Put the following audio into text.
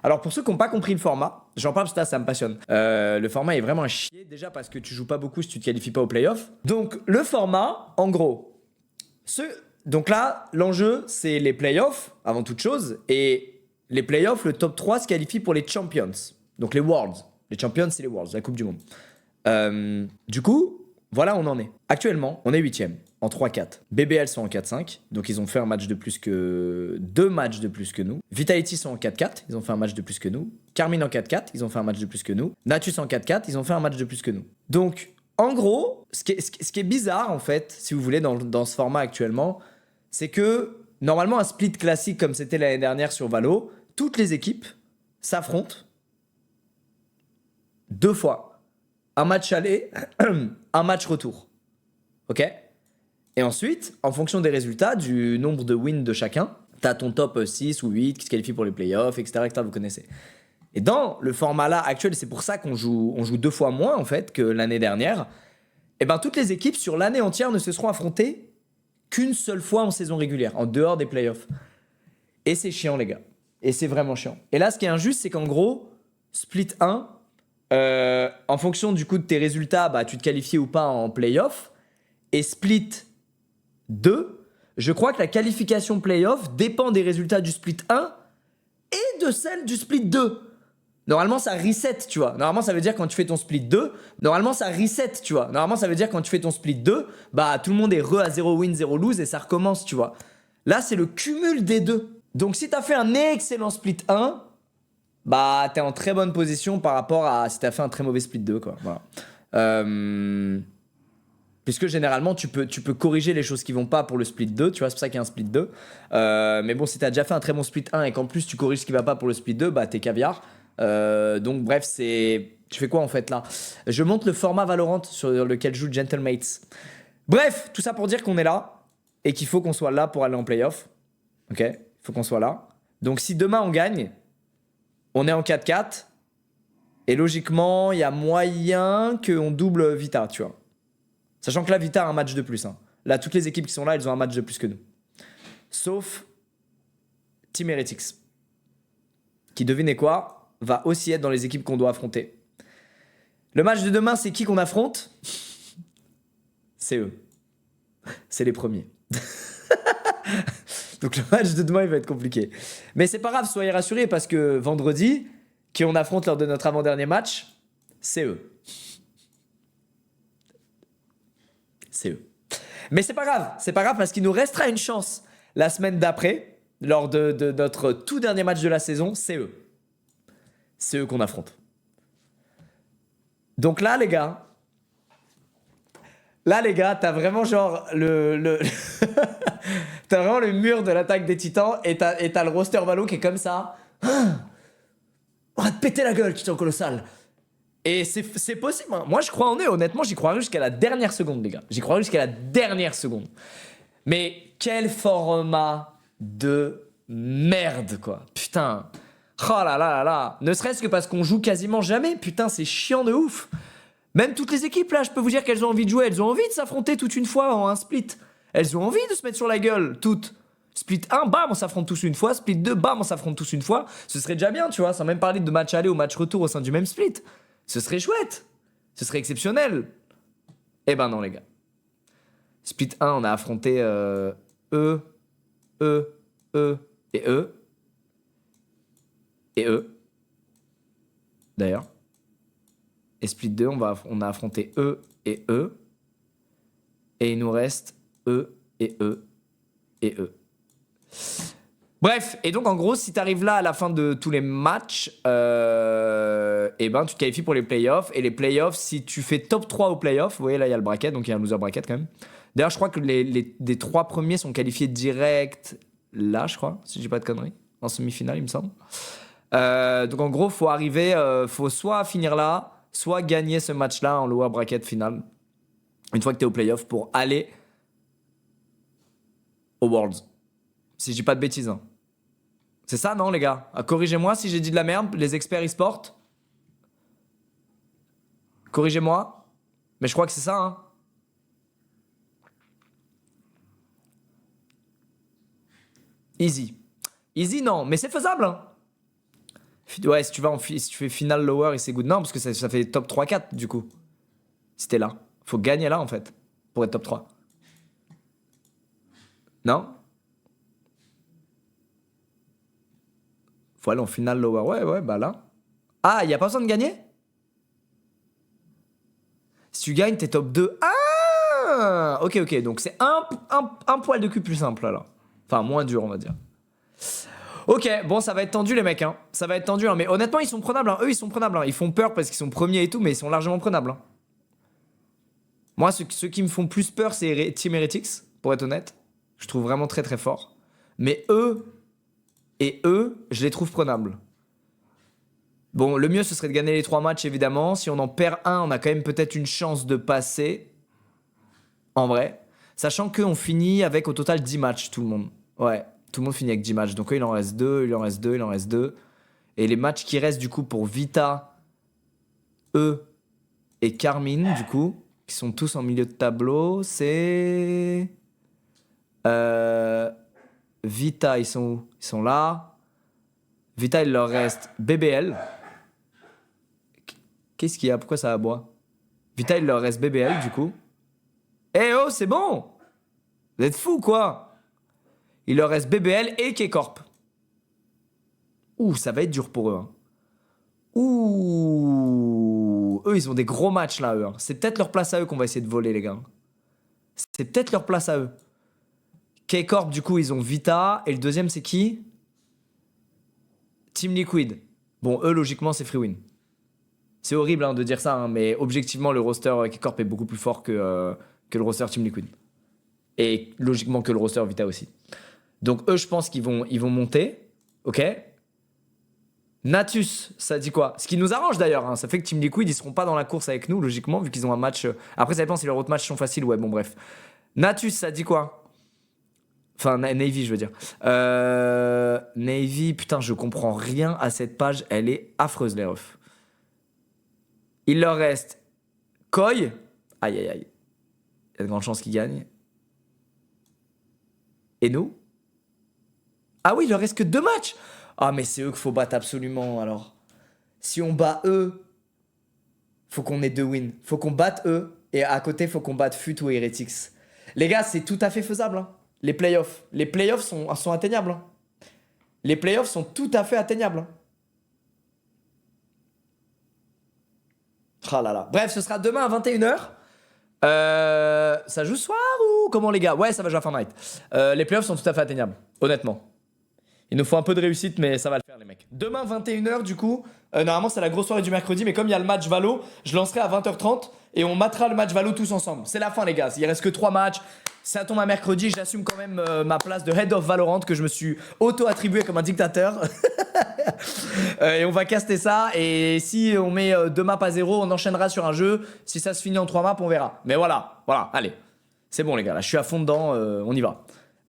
Alors pour ceux qui n'ont pas compris le format, j'en parle parce que là, ça me passionne. Le format est vraiment un chier, déjà parce que tu joues pas beaucoup si tu te qualifies pas au playoff. Donc le format, en gros, donc là, l'enjeu, c'est les playoffs, avant toute chose, et les playoffs, le top 3 se qualifie pour les champions, donc les Worlds. Les champions, c'est les Worlds, la Coupe du Monde. Du coup, voilà, on en est. Actuellement, on est 8ème, en 3-4. BBL sont en 4-5, donc ils ont fait un match de plus que... 2 matchs de plus que nous. Vitality sont en 4-4, ils ont fait un match de plus que nous. Carmine en 4-4, ils ont fait un match de plus que nous. Natus en 4-4, ils ont fait un match de plus que nous. Donc, en gros, ce qui est bizarre, en fait, si vous voulez, dans ce format actuellement, c'est que, normalement, un split classique comme c'était l'année dernière sur Valo, toutes les équipes s'affrontent 2 fois. Un match aller, un match retour. Ok? Et ensuite, en fonction des résultats, du nombre de wins de chacun, t'as ton top 6 ou 8 qui se qualifie pour les playoffs, etc., vous connaissez. Et dans le format là actuel, c'est pour ça qu'on joue 2 fois moins en fait que l'année dernière, et ben toutes les équipes sur l'année entière ne se seront affrontées qu'une seule fois en saison régulière, en dehors des playoffs. Et c'est chiant les gars. Et c'est vraiment chiant. Et là, ce qui est injuste, c'est qu'en gros, split 1, en fonction du coup de tes résultats, bah, tu te qualifies ou pas en playoff. Et split 2, je crois que la qualification playoff dépend des résultats du split 1 et de celle du split 2. Normalement, ça reset, tu vois. Normalement, ça veut dire quand tu fais ton split 2, normalement, ça reset, tu vois. Normalement, ça veut dire quand tu fais ton split 2, bah, tout le monde est à 0 win, 0 lose et ça recommence, tu vois. Là, c'est le cumul des deux. Donc, si t'as fait un excellent split 1, bah, t'es en très bonne position par rapport à si t'as fait un très mauvais split 2, quoi. Voilà. Puisque généralement, tu peux corriger les choses qui vont pas pour le split 2, tu vois, c'est pour ça qu'il y a un split 2. Mais bon, si t'as déjà fait un très bon split 1 et qu'en plus tu corriges ce qui va pas pour le split 2, bah, t'es caviar. Donc, bref, c'est... Tu fais quoi en fait là? Je montre le format Valorant sur lequel joue Gentlemates. Bref, tout ça pour dire qu'on est là et qu'il faut qu'on soit là pour aller en playoff. Ok? Il faut qu'on soit là. Donc, si demain on gagne, on est en 4-4 et logiquement, il y a moyen qu'on double Vita, tu vois. Sachant que là, Vita a un match de plus. Hein. Là, toutes les équipes qui sont là, elles ont un match de plus que nous. Sauf Team Heretics. Qui, devinez quoi, va aussi être dans les équipes qu'on doit affronter. Le match de demain, c'est qui qu'on affronte? C'est eux. C'est les premiers. Donc le match de demain, il va être compliqué. Mais c'est pas grave, soyez rassurés, parce que vendredi, qui on affronte lors de notre avant-dernier match, c'est eux. C'est eux. Mais c'est pas grave parce qu'il nous restera une chance la semaine d'après, lors de notre tout dernier match de la saison, c'est eux. C'est eux qu'on affronte. Donc là, les gars, t'as vraiment genre t'as vraiment le mur de l'attaque des Titans et t'as le roster Valo qui est comme ça. On va te péter la gueule, Titan Colossal. Et c'est possible. Moi, je crois en eux. Honnêtement, j'y croirais jusqu'à la dernière seconde, les gars. J'y croirais jusqu'à la dernière seconde. Mais quel format de merde, quoi. Putain. Oh là là là là. Ne serait-ce que parce qu'on joue quasiment jamais. Putain, c'est chiant de ouf. Même toutes les équipes, là, je peux vous dire qu'elles ont envie de jouer. Elles ont envie de s'affronter toute une fois en un split. Elles ont envie de se mettre sur la gueule, toutes. Split 1, bam, on s'affronte tous une fois. Split 2, bam, on s'affronte tous une fois. Ce serait déjà bien, tu vois, sans même parler de match aller ou match retour au sein du même split. Ce serait chouette. Ce serait exceptionnel. Eh ben non, les gars. Split 1, on a affronté eux et eux. Et eux. D'ailleurs. Et Split 2, on a affronté eux et eux. Et il nous reste eux et eux et eux. Bref, et donc en gros, si t'arrives là à la fin de tous les matchs, et ben tu te qualifies pour les playoffs. Et les playoffs, si tu fais top 3 aux playoffs, vous voyez là il y a le bracket, donc il y a un loser bracket quand même. D'ailleurs, je crois que les 3 premiers sont qualifiés direct là, je crois, si je dis pas de conneries, en semi-finale, il me semble. Donc en gros, faut arriver, faut soit finir là, soit gagner ce match-là en lower bracket final. Une fois que t'es au playoff pour aller aux Worlds. Si je dis pas de bêtises. Hein. C'est ça, non, les gars? Corrigez-moi si j'ai dit de la merde, les experts e-sport. Corrigez-moi. Mais je crois que c'est ça, hein. Easy. Easy, non, mais c'est faisable, hein. Ouais, si tu fais final lower et c'est good. Non, parce que ça fait top 3-4 du coup. Si t'es là. Faut gagner là en fait. Pour être top 3. Non? Faut aller en final lower. Ouais, bah là. Ah, y a pas besoin de gagner? Si tu gagnes, t'es top 2. Ah! Ok. Donc c'est un poil de cul plus simple là. Enfin, moins dur, on va dire. Ok, bon, ça va être tendu, les mecs. Hein. Ça va être tendu, hein. Mais honnêtement, ils sont prenables. Hein. Eux, ils sont prenables. Hein. Ils font peur parce qu'ils sont premiers et tout, mais ils sont largement prenables. Hein. Moi, ceux qui me font plus peur, c'est Team Heretics, pour être honnête. Je trouve vraiment très très fort. Mais eux, je les trouve prenables. Bon, le mieux, ce serait de gagner les 3 matchs, évidemment. Si on en perd un, on a quand même peut-être une chance de passer. En vrai. Sachant qu'on finit avec au total 10 matchs, tout le monde. Ouais, tout le monde finit avec 10 matchs. Donc eux, il en reste 2, il en reste 2, il en reste 2. Et les matchs qui restent, du coup, pour Vita, eux et Carmine, du coup, qui sont tous en milieu de tableau, c'est... Vita, ils sont où? Ils sont là. Vita, il leur reste BBL. Qu'est-ce qu'il y a? Pourquoi ça aboie? Vita, il leur reste BBL, du coup. Eh oh, c'est bon! Vous êtes fous, quoi! Il leur reste BBL et K-Corp. Ouh, ça va être dur pour eux. Hein. Ouh, eux, ils ont des gros matchs, là, eux. Hein. C'est peut-être leur place à eux qu'on va essayer de voler, les gars. C'est peut-être leur place à eux. K-Corp, du coup, ils ont Vita. Et le deuxième, c'est qui? Team Liquid. Bon, eux, logiquement, c'est free win. C'est horrible hein, de dire ça, hein, mais objectivement, le roster K-Corp est beaucoup plus fort que le roster Team Liquid. Et logiquement que le roster Vita aussi. Donc eux, je pense qu'ils vont monter. Ok. Natus, ça dit quoi? Ce qui nous arrange d'ailleurs. Hein, ça fait que Team Liquid, ils seront pas dans la course avec nous, logiquement, vu qu'ils ont un match... Après, ça dépend si leurs autres matchs sont faciles. Ouais, bon, bref. Natus, ça dit quoi? Enfin, Navy, je veux dire. Navy, putain, je comprends rien à cette page. Elle est affreuse, les refs. Il leur reste Koi. Aïe. Il y a de grandes chances qu'ils gagnent. Et nous? Ah oui, il leur reste que 2 matchs. Ah, mais c'est eux qu'il faut battre absolument, alors. Si on bat eux, faut qu'on ait 2 wins. Faut qu'on batte eux. Et à côté, faut qu'on batte Fut ou Heretics. Les gars, c'est tout à fait faisable. Hein. Les playoffs. Les playoffs sont atteignables. Hein. Les playoffs sont tout à fait atteignables. Hein. Ah là là. Bref, ce sera demain à 21h. Ça joue ce soir ou comment les gars? Ouais, ça va jouer à Fortnite. Les playoffs sont tout à fait atteignables, honnêtement. Il nous faut un peu de réussite, mais ça va le faire, les mecs. Demain, 21h, du coup. Normalement, c'est la grosse soirée du mercredi, mais comme il y a le match Valo, je lancerai à 20h30 et on matera le match Valo tous ensemble. C'est la fin, les gars. Il reste que 3 matchs. Ça tombe à mercredi. J'assume quand même ma place de Head of Valorant que je me suis auto-attribué comme un dictateur. Et on va caster ça. Et si on met 2 maps à 0, on enchaînera sur un jeu. Si ça se finit en 3 maps, on verra. Mais voilà, allez. C'est bon, les gars. Là, je suis à fond dedans. On y va.